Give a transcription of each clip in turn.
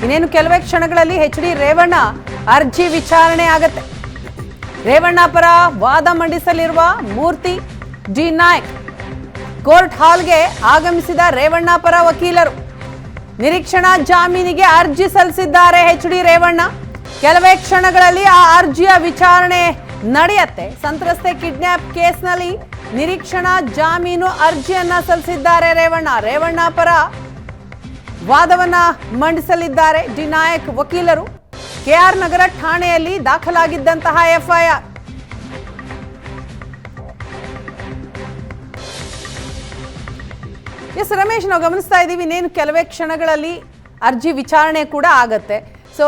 ಇನ್ನೇನು ಕೆಲವೇ ಕ್ಷಣಗಳಲ್ಲಿ ಎಚ್ ಡಿ ರೇವಣ್ಣ ಅರ್ಜಿ ವಿಚಾರಣೆ ಆಗತ್ತೆ. ರೇವಣ್ಣ ಪರ ವಾದ ಮಂಡಿಸಲಿರುವ ಮೂರ್ತಿ ಜಿ ನಾಯ್ಕ್ ಕೋರ್ಟ್ ಹಾಲ್ಗೆ ಆಗಮಿಸಿದ ರೇವಣ್ಣ ಪರ ವಕೀಲರು ನಿರೀಕ್ಷಣಾ ಜಾಮೀನಿಗೆ ಅರ್ಜಿ ಸಲ್ಲಿಸಿದ್ದಾರೆ. ಎಚ್ ಡಿ ರೇವಣ್ಣ ಕೆಲವೇ ಕ್ಷಣಗಳಲ್ಲಿ ಆ ಅರ್ಜಿಯ ವಿಚಾರಣೆ ನಡೆಯುತ್ತೆ. ಸಂತ್ರಸ್ತೆ ಕಿಡ್ನಾಪ್ ಕೇಸ್ನಲ್ಲಿ ನಿರೀಕ್ಷಣಾ ಜಾಮೀನು ಅರ್ಜಿಯನ್ನ ಸಲ್ಲಿಸಿದ್ದಾರೆ ರೇವಣ್ಣ ಪರ ವಾದವನ್ನ ಮಂಡಿಸಲಿದ್ದಾರೆ ಡಿ ನಾಯಕ್ ವಕೀಲರು. ಕೆಆರ್ ನಗರ ಠಾಣೆಯಲ್ಲಿ ದಾಖಲಾಗಿದ್ದಂತಹ ಎಫ್ಐಆರ್. ಎಸ್ ರಮೇಶ್, ನಾವು ಗಮನಿಸ್ತಾ ಇದ್ದೀವಿ ಇನ್ನೇನು ಕೆಲವೇ ಕ್ಷಣಗಳಲ್ಲಿ ಅರ್ಜಿ ವಿಚಾರಣೆ ಕೂಡ ಆಗತ್ತೆ. ಸೊ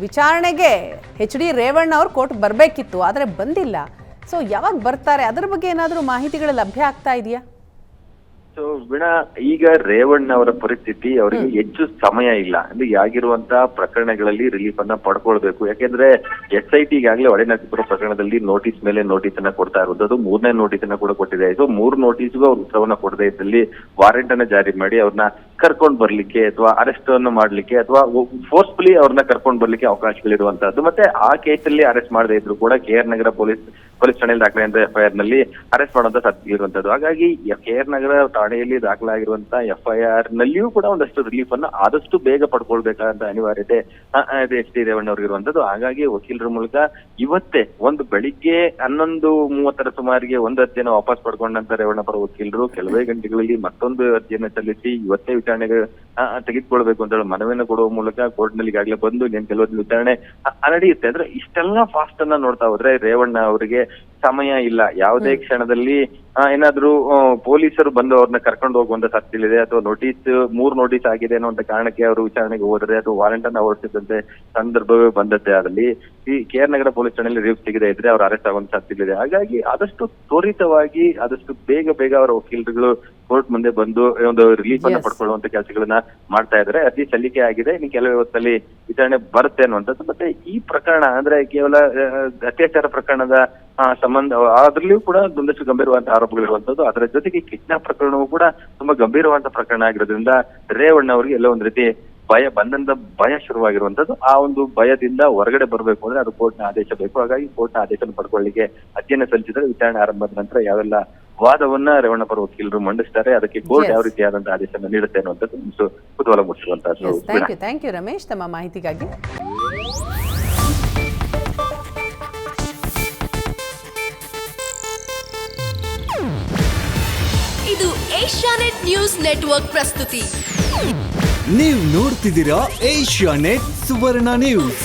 ವಿಚಾರಣೆಗೆ ಎಚ್ ಡಿ ರೇವಣ್ಣ ಅವರು ಕೋರ್ಟ್ ಬರಬೇಕಿತ್ತು, ಆದರೆ ಬಂದಿಲ್ಲ. ಸೊ ಯಾವಾಗ ಬರ್ತಾರೆ, ಅದರ ಬಗ್ಗೆ ಏನಾದರೂ ಮಾಹಿತಿಗಳು ಲಭ್ಯ ಆಗ್ತಾ ಇದೆಯಾ? ಸೊ ವೀಣಾ, ಈಗ ರೇವಣ್ಣ ಅವರ ಪರಿಸ್ಥಿತಿ ಅವರಿಗೆ ಹೆಚ್ಚು ಸಮಯ ಇಲ್ಲ. ಅಂದ್ರೆ ಆಗಿರುವಂತಹ ಪ್ರಕರಣಗಳಲ್ಲಿ ರಿಲೀಫ್ ಅನ್ನ ಪಡ್ಕೊಳ್ಬೇಕು. ಯಾಕೆಂದ್ರೆ SIT ಈಗಾಗಲೇ ಹೊಳೆನರಸೀಪುರ ಪ್ರಕರಣದಲ್ಲಿ ನೋಟಿಸ್ ಮೇಲೆ ನೋಟಿಸ್ ಅನ್ನ ಕೊಡ್ತಾ ಇರೋದು. 3ನೇ ನೋಟಿಸ್ ಅನ್ನ ಕೂಡ ಕೊಟ್ಟಿದೆ. ಸೊ 3 ನೋಟಿಸ್ಗೂ ಅವ್ರು ಉತ್ತರವನ್ನ ಕೊಡದೇ ಇದ್ದಲ್ಲಿ ವಾರೆಂಟ್ ಅನ್ನ ಜಾರಿ ಮಾಡಿ ಅವ್ರನ್ನ ಕರ್ಕೊಂಡ್ ಬರ್ಲಿಕ್ಕೆ ಅಥವಾ ಅರೆಸ್ಟ್ ಅನ್ನು ಮಾಡ್ಲಿಕ್ಕೆ ಅಥವಾ ಫೋರ್ಸ್ಫುಲಿ ಅವ್ರನ್ನ ಕರ್ಕೊಂಡ್ ಬರ್ಲಿಕ್ಕೆ ಅವಕಾಶಗಳಿರುವಂತಹದ್ದು. ಮತ್ತೆ ಆ ಕೇಸಲ್ಲಿ ಅರೆಸ್ಟ್ ಮಾಡದೇ ಇದ್ರು ಕೂಡ KR ನಗರ ಪೊಲೀಸ್ ಠಾಣೆಯಲ್ಲಿ ದಾಖಲಾಗಿದ್ದ FIR ನಲ್ಲಿ ಅರೆಸ್ಟ್ ಮಾಡುವಂತ ಸಾಧ್ಯತೆ ಇರುವಂತದ್ದು. ಹಾಗಾಗಿ KR ನಗರ ಠಾಣೆಯಲ್ಲಿ ದಾಖಲಾಗಿರುವಂತಹ FIR ನಲ್ಲಿಯೂ ಕೂಡ ಒಂದಷ್ಟು ರಿಲೀಫ್ ಅನ್ನು ಆದಷ್ಟು ಬೇಗ ಪಡ್ಕೊಳ್ಬೇಕಾದಂತ ಅನಿವಾರ್ಯತೆ ಎಚ್ ಡಿ ರೇವಣ್ಣ ಅವ್ರಿಗಿರುವಂತದ್ದು. ಹಾಗಾಗಿ ವಕೀಲರ ಮೂಲಕ ಇವತ್ತೇ ಒಂದು ಬೆಳಿಗ್ಗೆ 11:30 ಸುಮಾರಿಗೆ ಒಂದು ಅರ್ಜಿಯನ್ನು ವಾಪಸ್ ಪಡ್ಕೊಂಡಂತ ರೇವಣ್ಣ ಪರ ವಕೀಲರು ಕೆಲವೇ ಗಂಟೆಗಳಲ್ಲಿ ಮತ್ತೊಂದು ಅರ್ಜಿಯನ್ನು ಸಲ್ಲಿಸಿ ಇವತ್ತೇ ವಿಚಾರಣೆಗೆ ತೆಗೆದುಕೊಳ್ಬೇಕು ಅಂತ ಹೇಳಿ ಮನವಿಯನ್ನು ಕೊಡುವ ಮೂಲಕ ಕೋರ್ಟ್ ನಲ್ಲಿ ಈಗಾಗಲೇ ಬಂದು ಕೆಲವೊಂದು ವಿಚಾರಣೆ ನಡೆಯುತ್ತೆ. ಅಂದ್ರೆ ಇಷ್ಟೆಲ್ಲ ಫಾಸ್ಟ್ ಅನ್ನ ನೋಡ್ತಾ ಹೋದ್ರೆ ರೇವಣ್ಣ ಅವರಿಗೆ ಸಮಯ ಇಲ್ಲ. ಯಾವುದೇ ಕ್ಷಣದಲ್ಲಿ ಏನಾದ್ರೂ ಪೊಲೀಸರು ಬಂದು ಅವ್ರನ್ನ ಕರ್ಕೊಂಡು ಹೋಗುವಂತ ಸಾಧ್ಯತೆ ಇದೆ, ಅಥವಾ 3 ನೋಟಿಸ್ ಆಗಿದೆ ಅನ್ನುವಂತ ಕಾರಣಕ್ಕೆ ಅವರು ವಿಚಾರಣೆಗೆ ಹೋದ್ರೆ ಅಥವಾ ವಾರೆಂಟ್ ಅನ್ನ ಹೊರಡಿಸಿದಂತೆ ಸಂದರ್ಭವೇ ಬಂದತ್ತೆ. ಅದರಲ್ಲಿ ಈ KR ನಗರ ಪೊಲೀಸ್ ಠಾಣೆಯಲ್ಲಿ ರಿಲೀಫ್ ಸಿಗದೆ ಇದ್ರೆ ಅವ್ರು ಅರೆಸ್ಟ್ ಆಗುವಂತ ಸಾಧ್ಯತೆ ಇದೆ. ಹಾಗಾಗಿ ಆದಷ್ಟು ತ್ವರಿತವಾಗಿ ಆದಷ್ಟು ಬೇಗ ಅವರ ವಕೀಲರುಗಳು ಕೋರ್ಟ್ ಮುಂದೆ ಬಂದು ಒಂದು ರಿಲೀಫ್ ಅನ್ನ ಪಡ್ಕೊಳ್ಳುವಂತ ಕೆಲಸಗಳನ್ನ ಮಾಡ್ತಾ ಇದ್ದಾರೆ. ಅರ್ಜಿ ಸಲ್ಲಿಕೆ ಆಗಿದೆ, ಇನ್ನು ಕೆಲವೇ ಹೊತ್ತಲ್ಲಿ ವಿಚಾರಣೆ ಬರುತ್ತೆ ಅನ್ನುವಂಥದ್ದು. ಮತ್ತೆ ಈ ಪ್ರಕರಣ ಅಂದ್ರೆ ಕೇವಲ ಅತ್ಯಾಚಾರ ಪ್ರಕರಣದ ಸಂಬಂಧ, ಅದರಲ್ಲಿಯೂ ಕೂಡ ಒಂದಷ್ಟು ಗಂಭೀರವಾದಂತಹ ಆರೋಪಗಳಿರುವಂತದ್ದು. ಅದರ ಜೊತೆಗೆ ಕಿಡ್ನಾಪ್ ಪ್ರಕರಣವೂ ಕೂಡ ತುಂಬಾ ಗಂಭೀರವಾದಂತಹ ಪ್ರಕರಣ ಆಗಿರೋದ್ರಿಂದ ರೇವಣ್ಣ ಅವರಿಗೆ ಎಲ್ಲೋ ಒಂದ್ ರೀತಿ ಭಯ ಶುರುವಾಗಿರುವಂತದ್ದು. ಆ ಒಂದು ಭಯದಿಂದ ಹೊರಗಡೆ ಬರಬೇಕು ಅಂದ್ರೆ ಅದು ಕೋರ್ಟ್ನ ಆದೇಶ ಬೇಕು. ಹಾಗಾಗಿ ಕೋರ್ಟ್ನ ಆದೇಶ ಪಡ್ಕೊಳ್ಳಿಕ್ಕೆ ಅರ್ಜಿಯನ್ನು ಸಲ್ಲಿಸಿದರೆ ವಿಚಾರಣೆ ಆರಂಭದ ನಂತರ ಯಾವೆಲ್ಲ ವಾದವನ್ನ ರೇವಣ್ಣ ಪರ ವಕೀಲರು ಮಂಡಿಸ್ತಾರೆ, ಅದಕ್ಕೆ ಕೋರ್ಟ್ ಯಾವ ರೀತಿಯಾದಂತಹ ಆದೇಶವನ್ನು ನೀಡುತ್ತೆ ಅನ್ನುವಂಥದ್ದು ಕುತೂಹಲ ಮೂಡಿಸುವಂತಹದ್ದು. ಥ್ಯಾಂಕ್ ಯು ರಮೇಶ್, ತಮ್ಮ ಮಾಹಿತಿಗಾಗಿ. ಇದು ಏಷ್ಯಾನೆಟ್ ನ್ಯೂಸ್ ನೆಟ್ವರ್ಕ್ ಪ್ರಸ್ತುತಿ. ನೀವು ನೋಡ್ತಿದ್ದೀರಾ ಏಷ್ಯಾನೆಟ್ ಸುವರ್ಣ ನ್ಯೂಸ್.